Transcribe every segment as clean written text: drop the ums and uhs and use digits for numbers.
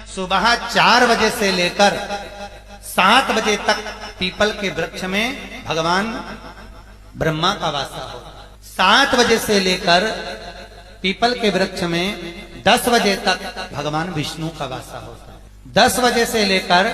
सुबह 4 बजे से लेकर 7 बजे तक पीपल के वृक्ष में भगवान ब्रह्मा का वासा होता है। 7 बजे से लेकर पीपल के वृक्ष में 10 बजे तक भगवान विष्णु का वासा होता है। 10 बजे से लेकर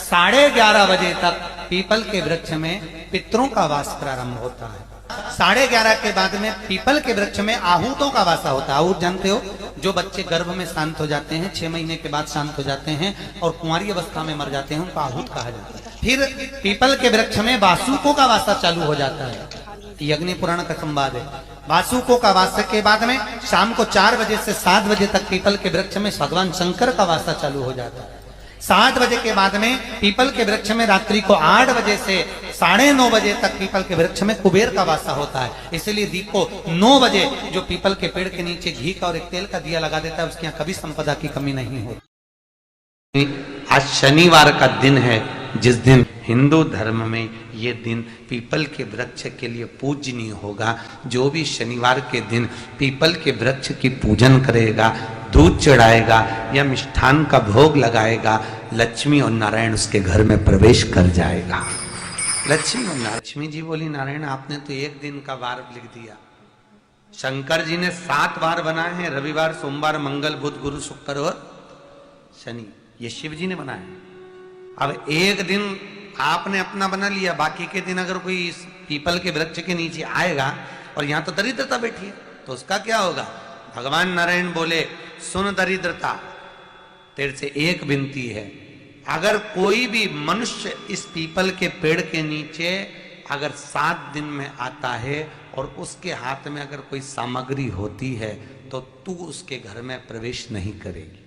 11:30 बजे तक पीपल के वृक्ष में पितरों का वास प्रारंभ होता है। 11:30 के बाद में पीपल के वृक्ष में आहूतों का वासा होता है। आहूत जानते हो, जो बच्चे गर्भ में शांत हो जाते हैं, 6 महीने के बाद शांत हो जाते हैं और कुंवारी अवस्था में मर जाते हैं, उनको आहूत कहा जाता है। फिर पीपल के वृक्ष में वासुकों का वासा चालू हो जाता है। ये अग्नि पुराण का संवाद है। वासुकों का वासा के बाद में शाम को 4 बजे से 7 बजे तक पीपल के वृक्ष में भगवान शंकर का वासा चालू हो जाता है। 7 बजे के बाद में पीपल के वृक्ष में रात्रि को 8 बजे से 9:30 बजे तक पीपल के वृक्ष में कुबेर का वासा होता है। इसलिए दीप को 9 बजे जो पीपल के पेड़ के नीचे घी का और एक तेल का दिया लगा देता है, उसके यहाँ कभी संपदा की कमी नहीं होती। आज शनिवार का दिन है, जिस दिन हिंदू धर्म में ये दिन पीपल के वृक्ष के लिए पूजनीय होगा। जो भी शनिवार के दिन पीपल के वृक्ष की पूजन करेगा, दूध चढ़ाएगा या मिष्ठान का भोग लगाएगा, लक्ष्मी और नारायण उसके घर में प्रवेश कर जाएगा। लक्ष्मी जी बोली, नारायण आपने तो एक दिन का वार लिख दिया। शंकर जी ने 7 वार बनाए हैं, रविवार, सोमवार, मंगल, बुध, गुरु, शुक्र और शनि। ये शिव जी ने बनाया। अब एक दिन आपने अपना बना लिया, बाकी के दिन अगर कोई इस पीपल के वृक्ष के नीचे आएगा और यहां तो दरिद्रता बैठी है, तो उसका क्या होगा? भगवान नारायण बोले, सुन दरिद्रता, तेरे से एक विनती है, अगर कोई भी मनुष्य इस पीपल के पेड़ के नीचे अगर 7 दिन में आता है और उसके हाथ में अगर कोई सामग्री होती है, तो तू उसके घर में प्रवेश नहीं करेगी।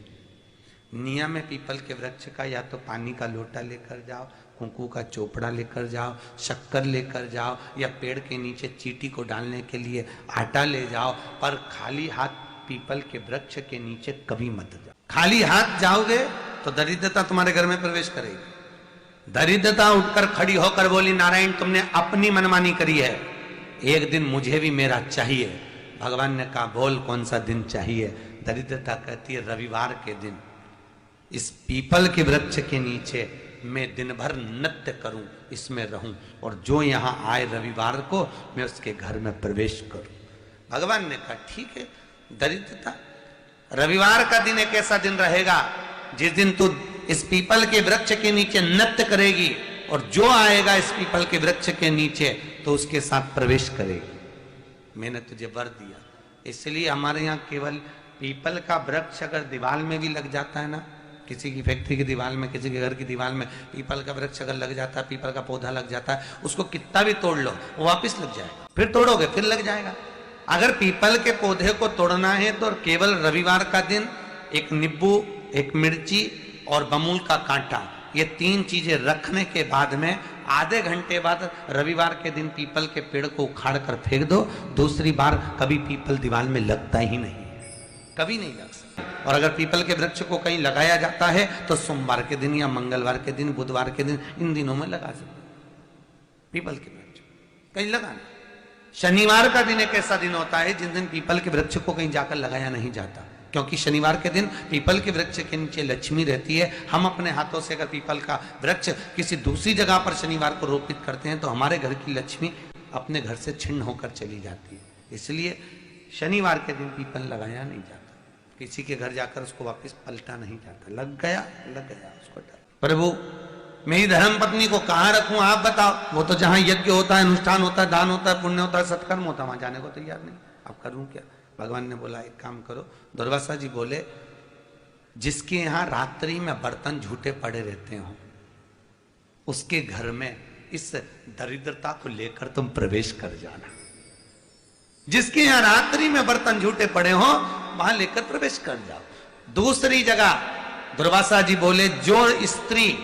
नियम है पीपल के वृक्ष का, या तो पानी का लोटा लेकर जाओ, कुंकू का चोपड़ा लेकर जाओ, शक्कर लेकर जाओ, या पेड़ के नीचे चींटी को डालने के लिए आटा ले जाओ, पर खाली हाथ पीपल के वृक्ष के नीचे कभी मत जाओ। खाली हाथ जाओगे तो दरिद्रता तुम्हारे घर में प्रवेश करेगी। दरिद्रता उठकर खड़ी होकर बोली, नारायण तुमने अपनी मनमानी करी है, एक दिन मुझे भी मेरा चाहिए। भगवान ने कहा, बोल कौन सा दिन चाहिए? दरिद्रता कहती है, रविवार के दिन इस पीपल के वृक्ष के नीचे मैं दिन भर नृत्य करूं, इसमें रहूं, और जो यहां आए रविवार को मैं उसके घर में प्रवेश करूं। भगवान ने कहा, ठीक है। दरिद्रता, रविवार का दिन एक ऐसा दिन रहेगा जिस दिन तू इस पीपल के वृक्ष के नीचे नृत्य करेगी, और जो आएगा इस पीपल के वृक्ष के नीचे तो उसके साथ प्रवेश करेगी। मैंने तुझे वर दिया। इसलिए हमारे यहाँ केवल पीपल का वृक्ष अगर दीवार में भी लग जाता है ना, किसी की फैक्ट्री की दीवार में, किसी के घर की दीवार में पीपल का वृक्ष अगर लग जाता है, पीपल का पौधा लग जाता है, उसको कितना भी तोड़ लो वो वापस लग जाएगा, फिर तोड़ोगे फिर लग जाएगा। अगर पीपल के पौधे को तोड़ना है तो केवल रविवार का दिन एक नींबू, एक मिर्ची और बमूल का कांटा, ये 3 चीजें रखने के बाद में आधे घंटे बाद रविवार के दिन पीपल के पेड़ को उखाड़ कर फेंक दो। दूसरी बार कभी पीपल दीवार में लगता ही नहीं, कभी नहीं लग सकता। और अगर पीपल के वृक्ष को कहीं लगाया जाता है तो सोमवार के दिन या मंगलवार के दिन, बुधवार के दिन, इन दिनों में लगा सकते। पीपल के वृक्ष कहीं लगाना। शनिवार का दिन एक ऐसा दिन होता है जिस दिन पीपल के वृक्ष को कहीं जाकर लगाया नहीं जाता, क्योंकि शनिवार के दिन पीपल के वृक्ष के नीचे लक्ष्मी रहती है। हम अपने हाथों से अगर पीपल का वृक्ष किसी दूसरी जगह पर शनिवार को रोपित करते हैं तो हमारे घर की लक्ष्मी अपने घर से छिन्न होकर चली जाती है। इसलिए शनिवार के दिन पीपल लगाया नहीं जाता, किसी के घर जाकर उसको वापस पलटा नहीं जाता। लग गया उसको डर। प्रभु मेरी धर्म पत्नी को कहाँ रखूं आप बताओ? वो तो जहां यज्ञ होता है, अनुष्ठान होता है, दान होता है, पुण्य होता है, सत्कर्म होता है, वहां जाने को तैयार नहीं। अब करूं क्या? भगवान ने बोला, एक काम करो। दुर्वासा जी बोले, जिसके यहाँ रात्रि में बर्तन झूठे पड़े रहते हो, उसके घर में इस दरिद्रता को लेकर तुम प्रवेश कर जाना। जिसके यहाँ रात्रि में बर्तन झूठे पड़े हो वहां लेकर प्रवेश कर जाओ। दूसरी जगह दुर्वासा जी बोले, जो स्त्री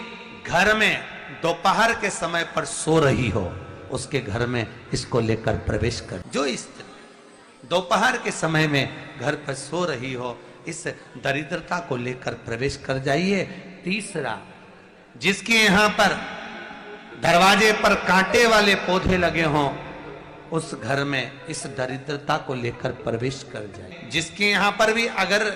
घर में दोपहर के समय पर सो रही हो उसके घर में इसको लेकर प्रवेश कर। जो स्त्री दोपहर के समय में घर पर सो रही हो, इस दरिद्रता को लेकर प्रवेश कर जाइए। तीसरा, जिसके यहां पर दरवाजे पर कांटे वाले पौधे लगे हों, उस घर में इस दरिद्रता को लेकर प्रवेश कर जाए। जिसके यहां पर भी अगर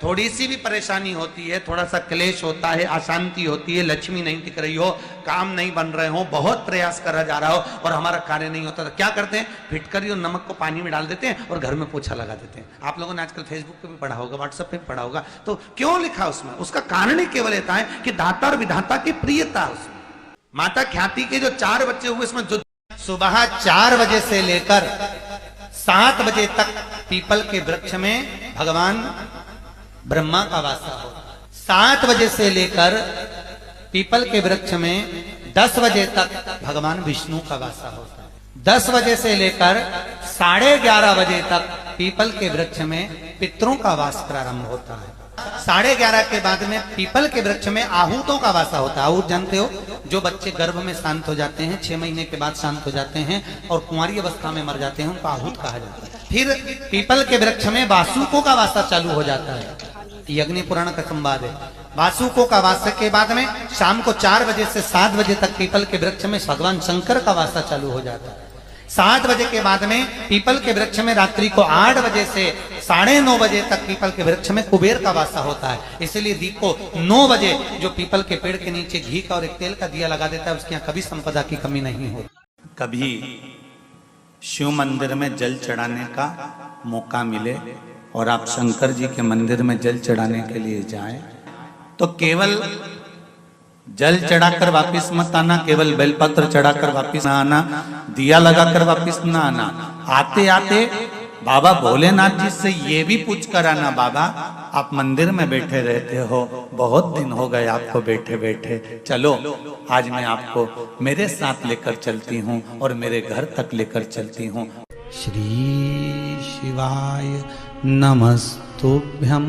थोड़ी सी भी परेशानी होती है, थोड़ा सा क्लेश होता है, अशांति होती है, लक्ष्मी नहीं टिक रही हो, काम नहीं बन रहे हो, बहुत प्रयास करा जा रहा हो और हमारा कार्य नहीं होता, तो क्या करते हैं? फिटकरी और नमक को पानी में डाल देते हैं और घर में पोछा लगा देते हैं। आप लोगों ने आजकल फेसबुक पे भी पढ़ा होगा, व्हाट्सएप पे भी पढ़ा होगा। तो क्यों लिखा उसमें? उसका कारण ही केवल ये है कि दाता और विधाता की प्रियता उसमें। माता ख्याति के जो 4 बच्चे हुए, इसमें जो सुबह 4 बजे से लेकर 7 बजे तक पीपल के वृक्ष में भगवान ब्रह्मा का वासा होता है। 7 बजे से लेकर पीपल के वृक्ष में 10 बजे तक भगवान विष्णु का वासा होता है। 10 बजे से लेकर 11:30 बजे तक पीपल के वृक्ष में पितरों का वास प्रारंभ होता है। 11:30 के बाद में पीपल के वृक्ष में आहूतों का वासा होता है। आहूत जानते हो, जो बच्चे गर्भ में शांत हो जाते हैं, 6 महीने के बाद शांत हो जाते हैं और कुंवारी अवस्था में मर जाते हैं, उनको आहूत कहा जाता है। फिर पीपल के वृक्ष में वासुकों का वासा चालू हो जाता है। अग्नि पुराण का संवाद है। वासुकों का वासा के बाद में शाम को 4 बजे से 7 बजे तक पीपल के वृक्ष में भगवान शंकर का वासा चालू हो जाता है। 7 बजे के बाद में पीपल के वृक्ष में रात्रि को 8 बजे से 9:30 बजे तक पीपल के वृक्ष में कुबेर का वासा होता है। इसलिए दीप को 9 बजे जो पीपल के पेड़ के नीचे घी का और एक तेल का दिया लगा देता है, उसके यहाँ कभी संपदा की कमी नहीं होती। कभी शिव मंदिर में जल चढ़ाने का मौका मिले और आप शंकर जी के मंदिर में जल चढ़ाने के लिए जाएं, तो केवल जल चढ़ाकर वापस मत आना, केवल बेलपत्र चढ़ाकर वापस ना आना, दिया लगाकर वापस ना आना। आते आते बाबा भोलेनाथ जी से ये भी पूछ कर आना, बाबा आप मंदिर में बैठे रहते हो, बहुत दिन हो गए आपको बैठे बैठे, चलो आज मैं आपको मेरे साथ लेकर चलती हूँ और मेरे घर तक लेकर चलती हूँ। श्री शिवाय नमस्तुभ्यम्।